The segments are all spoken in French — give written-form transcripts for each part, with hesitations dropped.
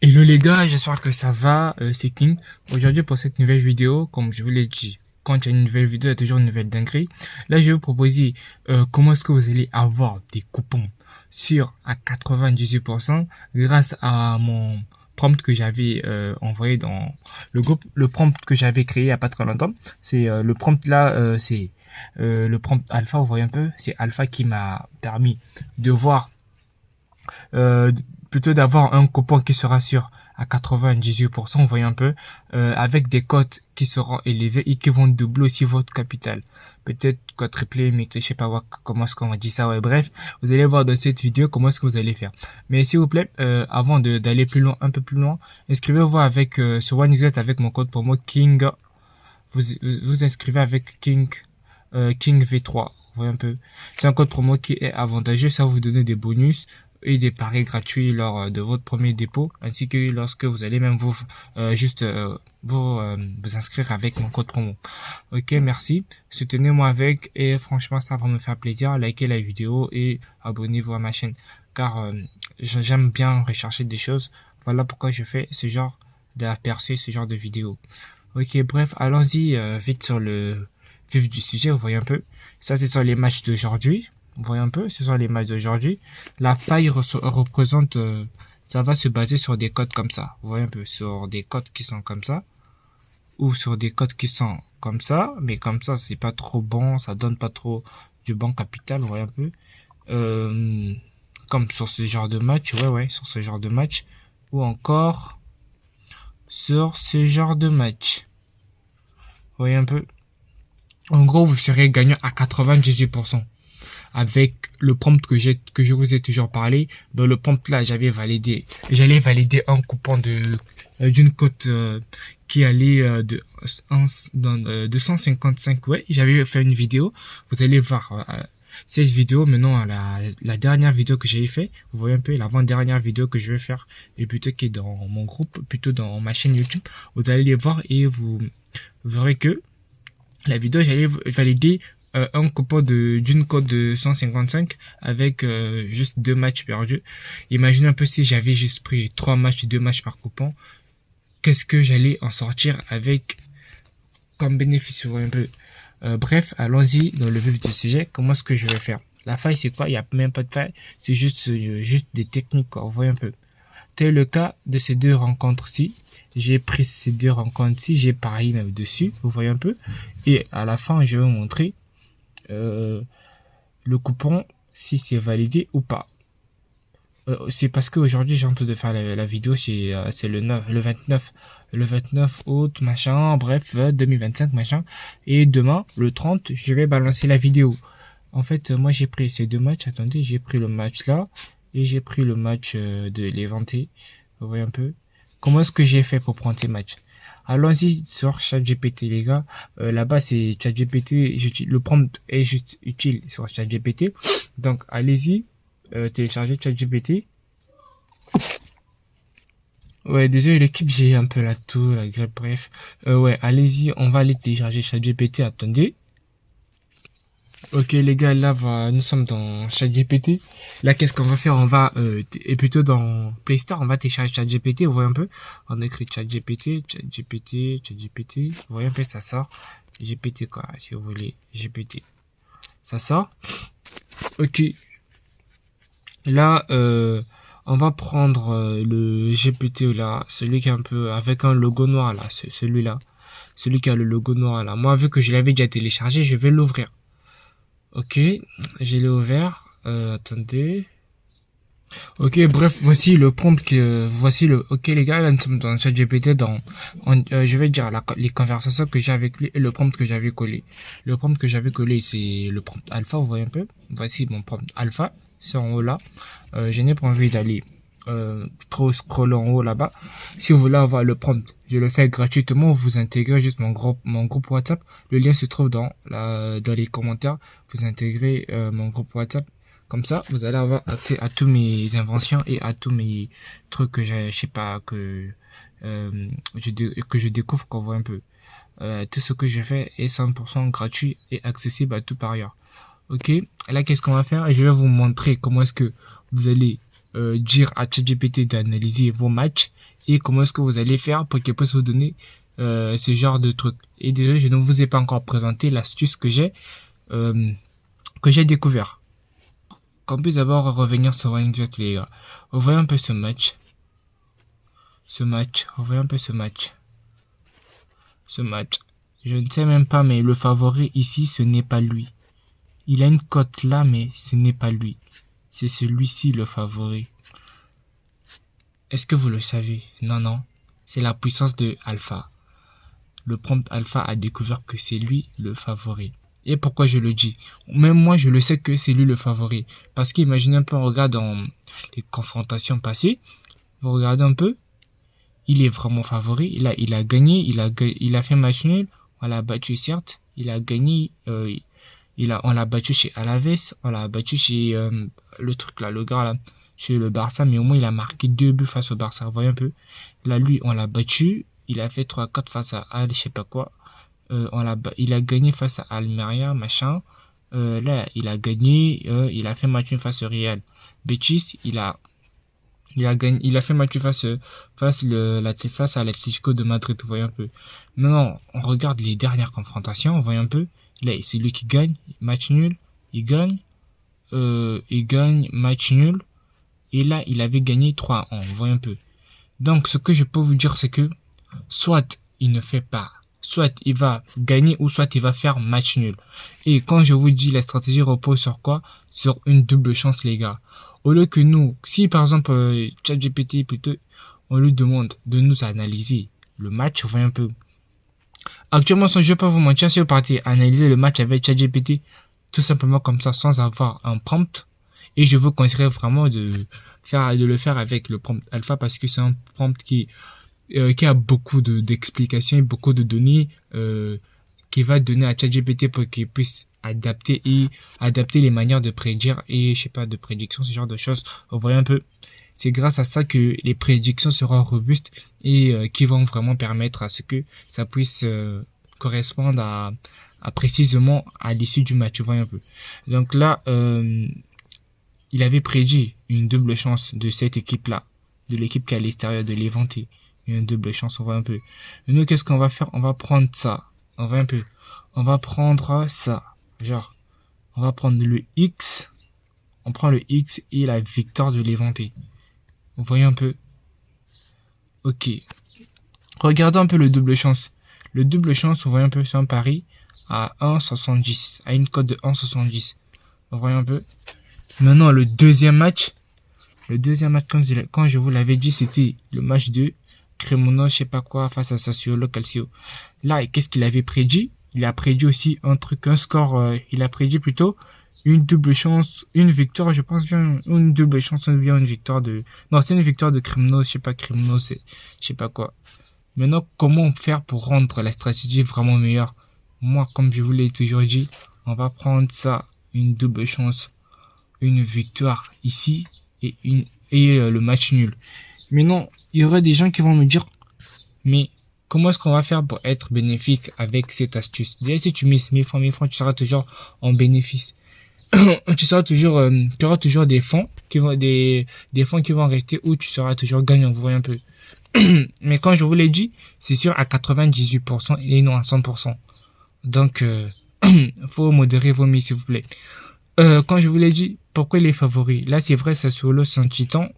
Hello les gars, j'espère que ça va, c'est King. Aujourd'hui pour cette nouvelle vidéo, comme je vous l'ai dit, quand il y a une nouvelle vidéo, il y a toujours une nouvelle dinguerie. Là je vais vous proposer comment est-ce que vous allez avoir des coupons sur à 98% grâce à mon prompt que j'avais envoyé dans le groupe, le prompt que j'avais créé il y a pas très longtemps. C'est le prompt là, c'est le prompt alpha, vous voyez un peu, c'est alpha qui m'a permis de voir euh, plutôt d'avoir un coupon qui sera sûr à 98%, vous voyez un peu, avec des cotes qui seront élevées et qui vont doubler aussi votre capital. Peut-être quadrupler, mais je sais pas comment est-ce qu'on va dire ça, ouais, bref, vous allez voir dans cette vidéo comment est-ce que vous allez faire. Mais s'il vous plaît, avant d'aller plus loin, un peu plus loin, inscrivez-vous avec, sur OneXBet avec mon code promo King, vous inscrivez avec King V3, vous voyez un peu. C'est un code promo qui est avantageux, ça va vous donner des bonus et des paris gratuits lors de votre premier dépôt, ainsi que lorsque vous allez même vous vous inscrire avec mon code promo. Ok, merci. Soutenez-moi avec et franchement ça va me faire plaisir. Likez la vidéo et abonnez-vous à ma chaîne car j'aime bien rechercher des choses. Voilà pourquoi je fais ce genre d'aperçu, ce genre de vidéo. Ok, bref, allons-y vite sur le vif du sujet, vous voyez un peu. Ça, c'est sur les matchs d'aujourd'hui. Vous voyez un peu, ce sont les matchs d'aujourd'hui. La faille représente, ça va se baser sur des codes comme ça. Vous voyez un peu, sur des codes qui sont comme ça. Ou sur des codes qui sont comme ça. Mais comme ça, c'est pas trop bon, ça donne pas trop du bon capital, vous voyez un peu. Euh, Comme sur ce genre de match, ouais, sur ce genre de match. Ou encore sur ce genre de match. Vous voyez un peu. En gros, vous serez gagnant à 98% avec le prompt que je vous ai toujours parlé. Dans le prompt là, j'allais valider un coupon d'une cote qui allait de 255. Ouais, j'avais fait une vidéo. Vous allez voir cette vidéo maintenant, la dernière vidéo que j'avais fait. Vous voyez un peu l'avant-dernière vidéo que je vais faire et plutôt qui est dans mon groupe, plutôt dans ma chaîne YouTube. Vous allez les voir et vous verrez que la vidéo, j'allais valider un coupon d'une cote de 155 avec juste 2 matchs perdus. Imaginez un peu si j'avais juste pris 3 matchs, 2 matchs par coupon, qu'est-ce que j'allais en sortir avec comme bénéfice, vous voyez un peu. Bref, allons-y dans le vif du sujet. Comment est-ce que je vais faire? La faille, c'est quoi? Il n'y a même pas de faille. C'est juste des techniques, quoi. Vous voyez un peu. Tel le cas de ces deux rencontres-ci. J'ai pris ces deux rencontres-ci, j'ai parié même dessus, vous voyez un peu. Et à la fin, je vais vous montrer le coupon, si c'est validé ou pas. C'est parce qu'aujourd'hui, j'ai envie de faire la vidéo, c'est le 29 août, machin, bref, 2025, machin. Et demain, le 30, je vais balancer la vidéo. En fait, moi, j'ai pris ces 2 matchs. Attendez, j'ai pris le match là et j'ai pris le match de l'Eventé. Vous voyez un peu. Comment est-ce que j'ai fait pour prendre ces matchs? Allons-y sur ChatGPT, les gars. Là-bas, c'est ChatGPT. Le prompt est juste utile sur ChatGPT. Donc, allez-y, téléchargez ChatGPT. Ouais, désolé l'équipe, j'ai un peu la toux, la grippe, bref. Ouais, allez-y, on va aller télécharger ChatGPT. Attendez. Ok les gars, là nous sommes dans ChatGPT. Là qu'est-ce qu'on va faire? On va et plutôt dans Play Store, on va télécharger ChatGPT. Vous voyez un peu? On écrit ChatGPT. Vous voyez un peu, ça sort. GPT quoi, si vous voulez. GPT. Ça sort. Ok. Là on va prendre le GPT là, celui qui est un peu avec un logo noir là, c'est celui-là. Celui qui a le logo noir là. Moi vu que je l'avais déjà téléchargé, je vais l'ouvrir. Ok, j'ai l'ai ouvert. Attendez. Ok, bref, voici le prompt ok les gars, là nous sommes dans ChatGPT je vais dire les conversations que j'ai avec lui et le prompt que j'avais collé. Le prompt que j'avais collé, c'est le prompt alpha, vous voyez un peu. Voici mon prompt alpha, c'est en haut là. Je n'ai pas envie d'aller trop scroller en haut là-bas. Si vous voulez avoir le prompt, je le fais gratuitement. Vous intégrez juste mon groupe WhatsApp. Le lien se trouve dans les commentaires. Vous intégrez mon groupe WhatsApp. Comme ça, vous allez avoir accès à tous mes inventions et à tous mes trucs que je sais pas, que je découvre qu'on voit un peu. Tout ce que je fais est 100% gratuit et accessible à tout par ailleurs. Ok, là qu'est-ce qu'on va faire? Je vais vous montrer comment est-ce que vous allez dire à ChatGPT d'analyser vos matchs et comment est-ce que vous allez faire pour qu'il puisse vous donner ce genre de trucs. Et désolé, je ne vous ai pas encore présenté l'astuce que j'ai découvert. Qu'on puisse d'abord revenir sur Ranked, les gars. On voit un peu ce match. On voit un peu ce match. Je ne sais même pas, mais le favori ici, ce n'est pas lui. Il a une cote là, mais ce n'est pas lui. C'est celui-ci le favori. Est-ce que vous le savez? Non. C'est la puissance de Alpha. Le prompt Alpha a découvert que c'est lui le favori. Et pourquoi je le dis? Même moi, je le sais que c'est lui le favori. Parce qu'imaginez un peu, on regarde dans les confrontations passées. Vous regardez un peu. Il est vraiment favori. Il a gagné. Il a fait match nul. On l'a battu, certes. Il a gagné. On l'a battu chez Alaves. On l'a battu chez le truc là, le gars là, chez le Barça. Mais au moins, il a marqué 2 buts face au Barça. Vous voyez un peu. Là, lui, on l'a battu. Il a fait 3-4 face à Al, je sais pas quoi. Il a gagné face à Almeria, machin. Là, il a gagné. Il a fait match nul face au Real Betis. Il a fait match face à l'Atlético de Madrid, vous voyez un peu. Maintenant, on regarde les dernières confrontations, vous voyez un peu. Là, c'est lui qui gagne, match nul, il gagne, match nul. Et là, il avait gagné 3-1, vous voyez un peu. Donc, ce que je peux vous dire, c'est que, soit il ne fait pas, soit il va gagner, ou soit il va faire match nul. Et quand je vous dis, la stratégie repose sur quoi? Sur une double chance, les gars. Au lieu que nous, si par exemple ChatGPT plutôt, on lui demande de nous analyser le match, vous voyez un peu. Actuellement, je ne vais pas vous mentir, si vous partez analyser le match avec ChatGPT, tout simplement comme ça, sans avoir un prompt, et je vous conseillerais vraiment de le faire avec le prompt alpha parce que c'est un prompt qui a beaucoup d'explications et beaucoup de données qui va donner à ChatGPT pour qu'il puisse adapter les manières de prédire et je sais pas de prédiction, ce genre de choses. Vous voyez un peu, c'est grâce à ça que les prédictions seront robustes et qui vont vraiment permettre à ce que ça puisse correspondre à précisément à l'issue du match. Vous voyez un peu. Donc là, il avait prédit une double chance de cette équipe-là, de l'équipe qui est à l'extérieur de Levante. Une double chance, on voit un peu. Et nous, qu'est-ce qu'on va faire? On va prendre ça. On voit un peu. On va prendre ça. Genre, on va prendre le X. On prend le X et la victoire de Levante. Vous voyez un peu? Ok. Regardons un peu le double chance. Le double chance, vous voyez un peu, c'est un pari à 1,70. À une cote de 1,70. Vous voyez un peu? Maintenant, le deuxième match, quand je vous l'avais dit, c'était le match de Cremonese, je sais pas quoi, face à Sassuolo Calcio. Là, qu'est-ce qu'il avait prédit? Il a prédit aussi un score, il a prédit plutôt une double chance, une victoire, je pense bien, une double chance, bien une victoire non, c'est une victoire de Cremonese, je sais pas quoi. Maintenant, comment faire pour rendre la stratégie vraiment meilleure? Moi, comme je vous l'ai toujours dit, on va prendre ça, une double chance, une victoire ici et le match nul. Maintenant, il y aura des gens qui vont me dire, mais comment est-ce qu'on va faire pour être bénéfique avec cette astuce? Déjà, si tu mets 1000 francs, tu seras toujours en bénéfice. Tu auras toujours des fonds qui vont rester où tu seras toujours gagnant, vous voyez un peu. Mais quand je vous l'ai dit, c'est sûr à 98% et non à 100%. Donc, faut modérer vos mis, s'il vous plaît. Quand je vous l'ai dit, pourquoi il est favori? Là, c'est vrai, Sassuolo Saint-Titan.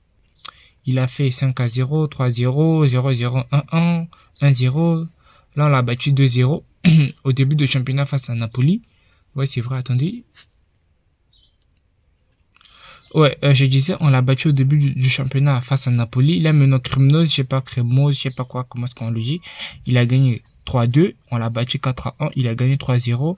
Il a fait 5-0, 3-0, 0-0, 1-1, 1-0. Là, on l'a battu 2-0 au début de championnat face à Napoli. Ouais, c'est vrai, attendez. Ouais, je disais, on l'a battu au début du championnat face à Napoli. Là, maintenant, Cremonese, je sais pas quoi, comment est-ce qu'on le dit. Il a gagné 3-2, on l'a battu 4-1, il a gagné 3-0.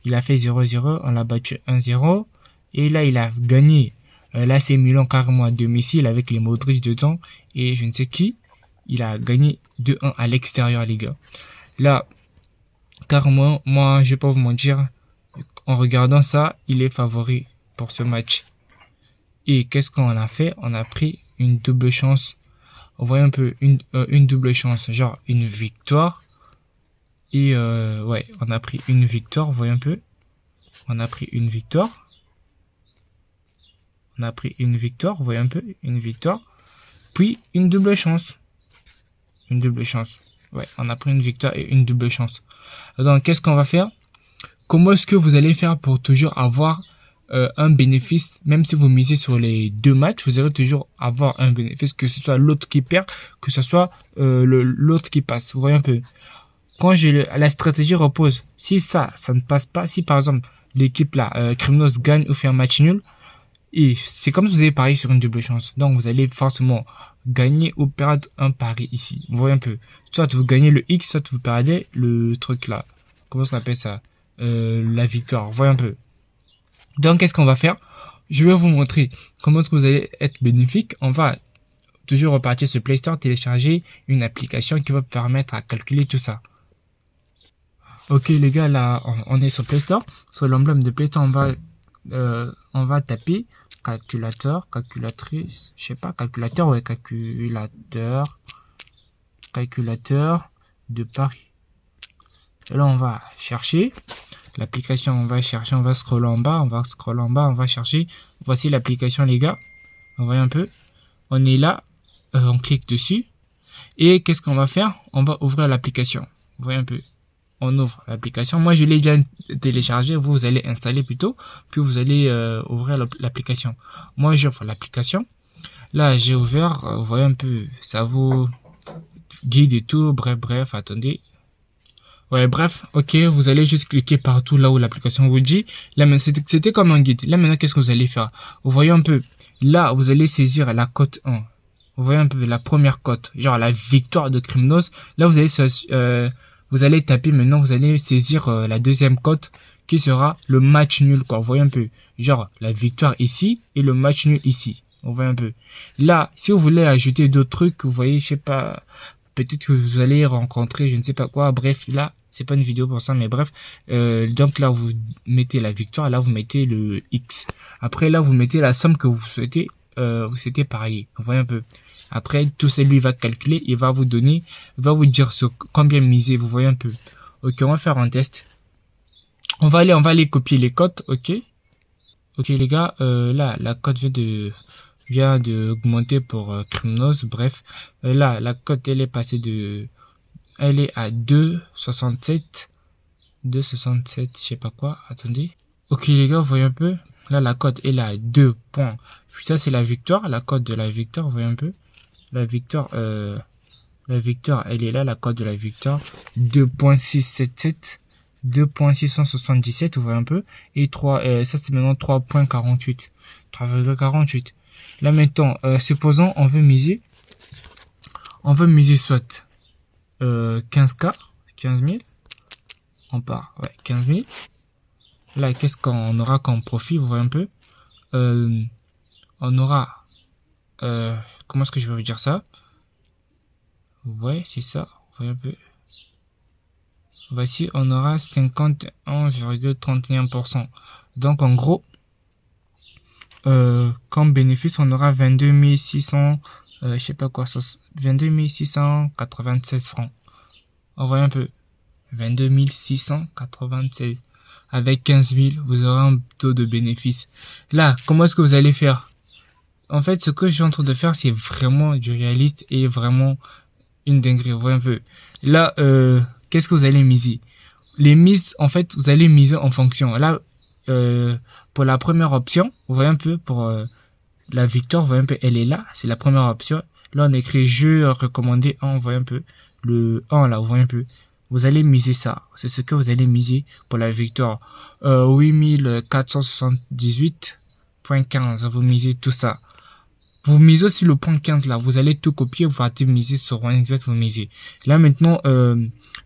Il a fait 0-0, on l'a battu 1-0. Et là, il a gagné l'AC Milan carrément à domicile avec les Modric dedans. Et je ne sais qui. Il a gagné 2-1 à l'extérieur, les gars. Là, carrément, moi, je vais pas vous mentir. En regardant ça, il est favori pour ce match. Et qu'est-ce qu'on a fait? On a pris une double chance. On voit un peu une double chance. Genre une victoire. Et ouais, on a pris une victoire, vous voyez un peu. On a pris une victoire. On a pris une victoire, vous voyez un peu, une victoire. Puis une double chance. Une double chance. Ouais, on a pris une victoire et une double chance. Donc, qu'est-ce qu'on va faire? Comment est-ce que vous allez faire pour toujours avoir un bénéfice? Même si vous misez sur les deux matchs, vous allez toujours avoir un bénéfice, que ce soit l'autre qui perd, que ce soit l'autre qui passe. Vous voyez un peu. Quand la stratégie repose, si ça ne passe pas, si par exemple l'équipe là, Crimnos gagne ou fait un match nul, et c'est comme si vous avez parié sur une double chance. Donc vous allez forcément gagner ou perdre un pari ici. Vous voyez un peu. Soit vous gagnez le X, soit vous perdez le truc là. Comment on appelle ça? La victoire. Vous voyez un peu. Donc qu'est-ce qu'on va faire? Je vais vous montrer comment est-ce que vous allez être bénéfique. On va toujours repartir sur Play Store, télécharger une application qui va permettre à calculer tout ça. Ok les gars, là on est sur Play Store. Sur l'emblème de Play Store, on va taper calculateur, calculatrice, je sais pas, calculateur, ouais, calculateur de Paris. Et là on va chercher l'application, on va scroller en bas, on va chercher. Voici l'application les gars. Vous voyez un peu, on est là, on clique dessus et qu'est-ce qu'on va faire? On va ouvrir l'application. Vous voyez un peu, on ouvre l'application. Moi je l'ai déjà téléchargé, vous allez installer plutôt, puis vous allez ouvrir l'application. Moi j'ouvre l'application. Là j'ai ouvert, vous voyez un peu, ça vous guide et tout. Bref, attendez. Ouais, bref, ok, vous allez juste cliquer partout là où l'application vous dit. Là, c'était comme un guide. Là, maintenant, qu'est-ce que vous allez faire? Vous voyez un peu, là, vous allez saisir la cote 1. Vous voyez un peu la première cote, genre la victoire de Crimnos. Là, vous allez taper maintenant, vous allez saisir la deuxième cote qui sera le match nul, quoi. Vous voyez un peu, genre la victoire ici et le match nul ici. Vous voyez un peu. Là, si vous voulez ajouter d'autres trucs, vous voyez, je sais pas, peut-être que vous allez rencontrer, je ne sais pas quoi. Bref, là, c'est pas une vidéo pour ça, mais bref. Donc là, vous mettez la victoire, là, vous mettez le X. Après, là, vous mettez la somme que vous souhaitez parier. Vous voyez un peu. Après, tout ça, lui va calculer, il va vous donner, il va vous dire sur combien miser. Vous voyez un peu. Ok, on va faire un test. On va aller copier les cotes, ok. Ok, les gars, là, la cote vient de augmenter pour Crimnos. Bref, là, la cote, elle est passée elle est à 2,67, je sais pas quoi, attendez. Ok les gars, vous voyez un peu, là la cote est là à 2 points. Puis ça c'est la victoire, la cote de la victoire, vous voyez un peu. La victoire, elle est là, la cote de la victoire, 2.677, 2.677, vous voyez un peu. Et 3, ça c'est maintenant 3.48, 3,48. Là maintenant, supposons on veut miser soit 15K, 15 000, on part, ouais, 15 000. Là, qu'est-ce qu'on aura comme profit, vous voyez un peu, on aura, comment est-ce que je vais vous dire ça? Ouais, c'est ça, vous voyez un peu. Voici, on aura 51,31%. Donc, en gros, comme bénéfice, on aura 22 600, je sais pas quoi, 22 696 francs. On voit un peu. 22 696. Avec 15 000, vous aurez un taux de bénéfice. Là, comment est-ce que vous allez faire? En fait, ce que je suis en train de faire, c'est vraiment du réaliste et vraiment une dinguerie. Vous voyez un peu. Là, qu'est-ce que vous allez miser? Les mises, en fait, vous allez miser en fonction. Là, pour la première option, vous voyez un peu, pour la victoire, vous voyez un peu, elle est là. C'est la première option. Là, on écrit jeu recommandé 1, vous voyez un peu. Le 1, là, vous voyez un peu. Vous allez miser ça. C'est ce que vous allez miser pour la victoire. 8478.15. Vous misez tout ça. Vous misez aussi le point 15 là. Vous allez tout copier. Vous partez miser sur OneXBet. Vous misez. Là maintenant,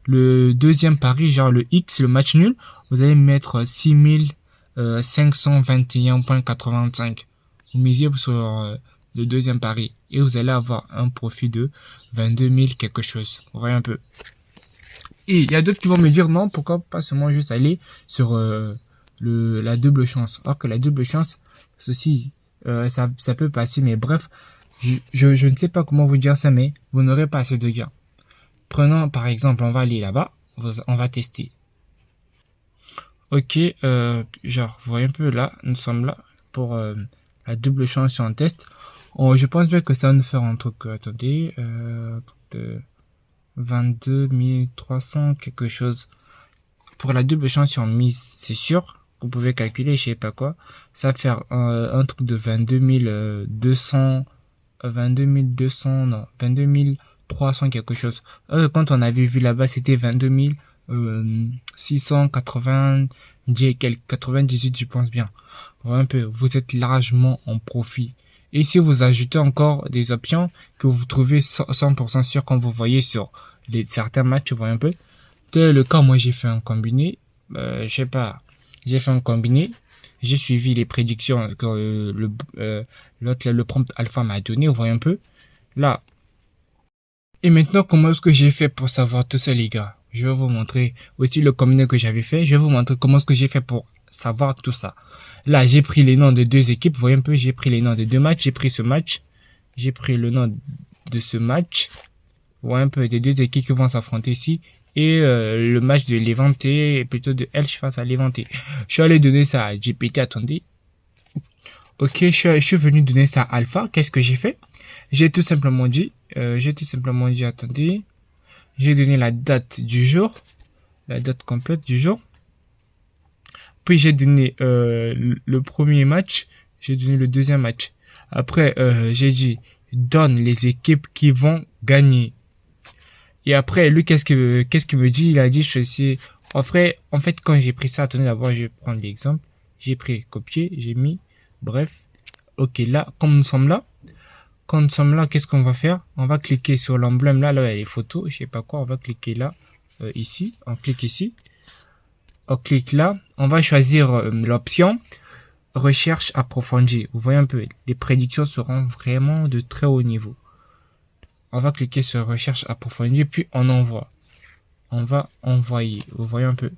le deuxième pari, genre le X, le match nul, vous allez mettre 6521.85. Vous misez sur le deuxième pari. Et vous allez avoir un profit de 22 000 quelque chose. Vous voyez un peu. Et il y a d'autres qui vont me dire non, pourquoi pas seulement juste aller sur la double chance. Alors que la double chance, ceci, ça peut passer, mais bref, je ne sais pas comment vous dire ça, mais vous n'aurez pas assez de gains. Prenons par exemple, on va aller là-bas, on va tester. Ok, genre, vous voyez un peu là, nous sommes là pour La double chance sur un test. Oh, je pense bien que ça va nous faire un truc, attendez, de 22 300 quelque chose. Pour la double chance sur mise, c'est sûr. Vous pouvez calculer, je sais pas quoi. Ça va faire un truc de 22 200, 22 200, non, 22 300 quelque chose. Quand on avait vu là-bas, c'était 22 680, 98, je pense bien. Voilà un peu, vous êtes largement en profit. Et si vous ajoutez encore des options que vous trouvez 100% sûr quand vous voyez sur certains matchs, vous voyez un peu. Tel le cas, moi j'ai fait un combiné, je sais pas, j'ai fait un combiné, j'ai suivi les prédictions que l'autre, le prompt alpha m'a donné, vous voyez un peu. Là. Et maintenant, comment est-ce que j'ai fait pour savoir tout ça, les gars? Je vais vous montrer aussi le combiné que j'avais fait. Je vais vous montrer comment est-ce que j'ai fait pour savoir tout ça. Là, j'ai pris les noms de deux équipes. Vous voyez un peu, j'ai pris les noms de deux matchs. J'ai pris ce match. J'ai pris le nom de ce match. Vous voyez un peu, des deux équipes qui vont s'affronter ici. Et le match de Levante, plutôt de Elche face à Levante. Je suis allé donner ça à GPT, attendez. Ok, je suis venu donner ça à Alpha. Qu'est-ce que j'ai fait? J'ai tout simplement dit, attendez. J'ai donné la date du jour, la date complète du jour. Puis j'ai donné le premier match, j'ai donné le deuxième match. Après, j'ai dit, donne les équipes qui vont gagner. Et après, lui, qu'est-ce qu'il me dit? Il a dit, en fait, quand j'ai pris ça, attendez, d'abord, je vais prendre l'exemple. J'ai pris copier, j'ai mis, bref. Ok, là, comme nous sommes là, qu'est-ce qu'on va faire? On va cliquer sur l'emblème, là, il y a les photos, je sais pas quoi, on va cliquer là, ici, on clique ici. On clique là, on va choisir l'option recherche approfondie. Vous voyez un peu, les prédictions seront vraiment de très haut niveau. On va cliquer sur recherche approfondie, puis on envoie. On va envoyer, vous voyez un peu.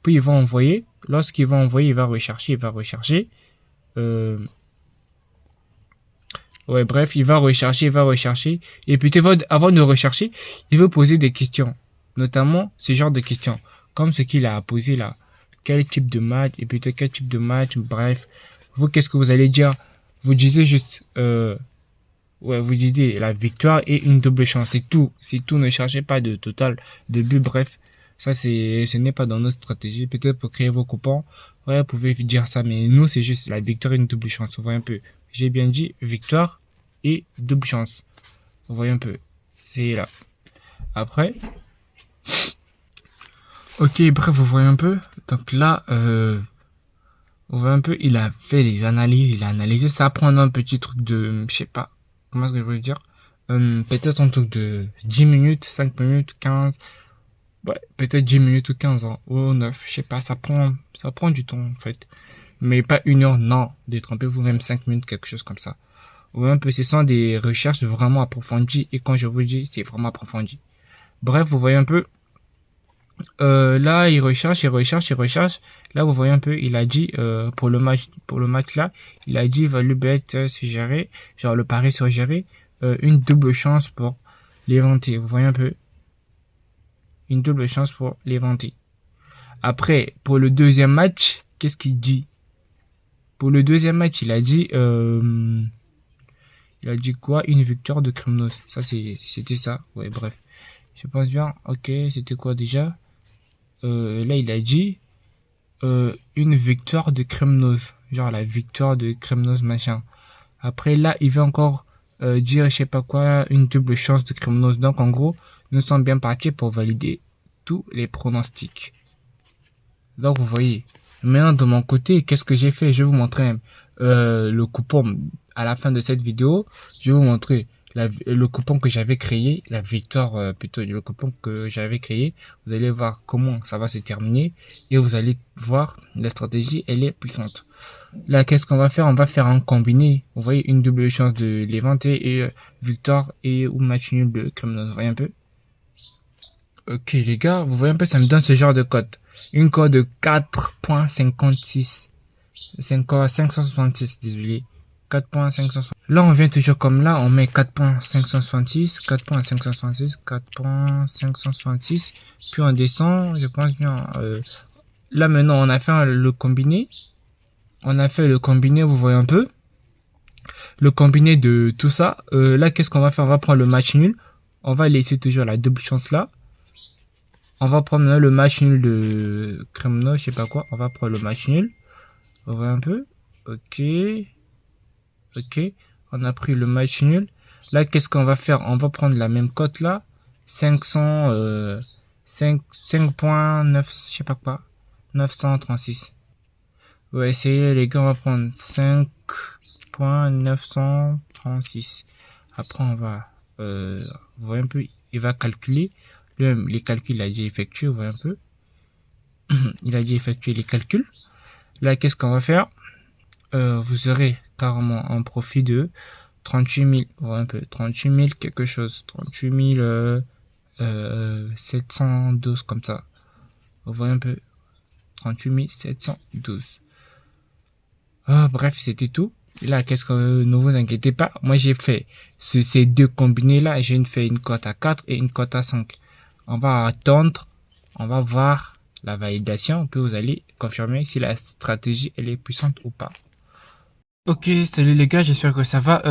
Puis il va envoyer, lorsqu'il va envoyer, il va rechercher. Ouais, bref, il va rechercher. Et puis avant de rechercher, il veut poser des questions. Notamment ce genre de questions. Comme ce qu'il a posé là. Quel type de match, et plutôt quel type de match, bref. Vous, qu'est-ce que vous allez dire? Vous disiez juste, vous disiez la victoire et une double chance. C'est tout. Ne cherchez pas de total, de but, bref. Ça, ce n'est pas dans notre stratégie. Peut-être pour créer vos coupons. Ouais, vous pouvez dire ça, mais nous, c'est juste la victoire et une double chance. Vous voyez un peu. J'ai bien dit victoire et double chance. Vous voyez un peu. C'est là. Après. Ok, bref, vous voyez un peu. Donc là, vous voyez un peu, il a fait les analyses, il a analysé ça, prendre un petit truc de, je sais pas, comment est-ce que je veux dire, peut-être un truc de 10 minutes, 5 minutes, 15, ouais, peut-être 10 minutes ou 15 ans, ou 9, je sais pas, ça prend du temps, en fait. Mais pas 1 heure, non, détrompez-vous, même 5 minutes, quelque chose comme ça. Vous voyez un peu, ce sont des recherches vraiment approfondies, et quand je vous dis, c'est vraiment approfondi. Bref, vous voyez un peu, là, il recherche. Là, vous voyez un peu, il a dit, pour le match là, il a dit, value bet suggéré, genre le pari suggéré, une double chance pour Levante. Vous voyez un peu? Une double chance pour Levante. Après, pour le deuxième match, qu'est-ce qu'il dit? Pour le deuxième match, il a dit quoi? Une victoire de Kremnos. Ça, c'était ça. Ouais, bref. Je pense bien. Ok, c'était quoi déjà? Là, il a dit une victoire de Kremnos. Genre la victoire de Kremnos, machin. Après, là, il veut encore dire, je sais pas quoi, une double chance de Kremnos. Donc, en gros, nous sommes bien partis pour valider tous les pronostics. Donc, vous voyez. Maintenant, de mon côté, qu'est-ce que j'ai fait? Je vais vous montrer le coupon à la fin de cette vidéo. Je vais vous montrer le coupon que j'avais créé, la victoire plutôt, le coupon que j'avais créé. Vous allez voir comment ça va se terminer et vous allez voir la stratégie, elle est puissante. Là, qu'est-ce qu'on va faire? On va faire un combiné. Vous voyez, une double chance de Levante et victoire et ou match nul de Kremnos. Vous voyez un peu? Ok les gars, vous voyez un peu, ça me donne ce genre de code. Une code de 4.56. C'est encore 566, désolé. 4.566. Là, on vient toujours comme là, on met 4.566, 4.566, 4.566. Puis on descend, je pense bien. Là, maintenant, on a fait le combiné. Vous voyez un peu. le combiné de tout ça. Là, qu'est-ce qu'on va faire? On va prendre le match nul. On va laisser toujours la double chance là. On va prendre le match nul de Kremno, je sais pas quoi. On va prendre le match nul. On va un peu. Ok. Ok. On a pris le match nul. Là, qu'est-ce qu'on va faire? On va prendre la même cote là. 500, 5.9, je sais pas quoi. 936. On va essayer, les gars, on va prendre 5.936. Après, on va, voir un peu, il va calculer. Lui, les calculs, il a déjà effectué, vous voyez un peu. Il a déjà effectué les calculs. Là, qu'est-ce qu'on va faire? Vous aurez carrément un profit de 38 000, vous voyez un peu, 38 000 quelque chose, 38 712 comme ça. Vous voyez un peu, 38 712. Bref, c'était tout. Là, qu'est-ce que ne vous inquiétez pas. Moi, j'ai fait ces deux combinés là. J'ai fait une cote à 4 et une cote à 5. On va attendre. On va voir la validation. Puis vous allez confirmer si la stratégie elle est puissante ou pas. Ok, salut les gars, j'espère que ça va.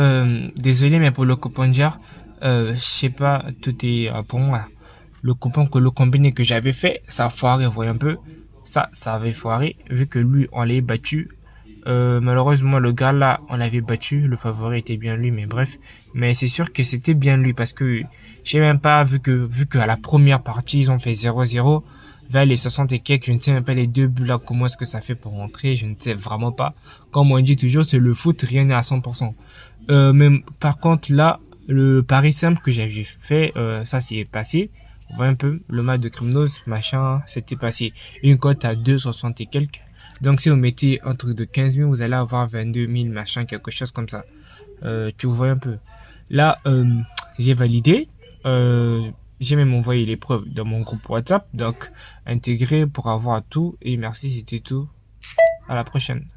Désolé, mais pour le coupon jar, je sais pas, tout est pour moi. Le combiné que j'avais fait, ça a foiré, vous voyez un peu. Ça avait foiré, vu que lui, on l'avait battu. Malheureusement, le gars là, on l'avait battu. Le favori était bien lui, mais bref. Mais c'est sûr que c'était bien lui parce que j'ai même pas vu que à la première partie, ils ont fait 0-0. Vers les 60 et quelques, je ne sais même pas les deux buts là, comment est-ce que ça fait pour rentrer, je ne sais vraiment pas. Comme on dit toujours, c'est le foot, rien n'est à 100%. Mais par contre là, le pari simple que j'avais fait, ça s'est passé. On voit un peu le match de Kremnos, machin, c'était passé. Une cote à 2,60 et quelques. Donc si vous mettez un truc de 15 000, vous allez avoir 22 000, machin, quelque chose comme ça. Tu vois un peu. Là, j'ai validé. J'ai même envoyé les preuves dans mon groupe WhatsApp. Donc, intégré pour avoir tout. Et merci, c'était tout. À la prochaine.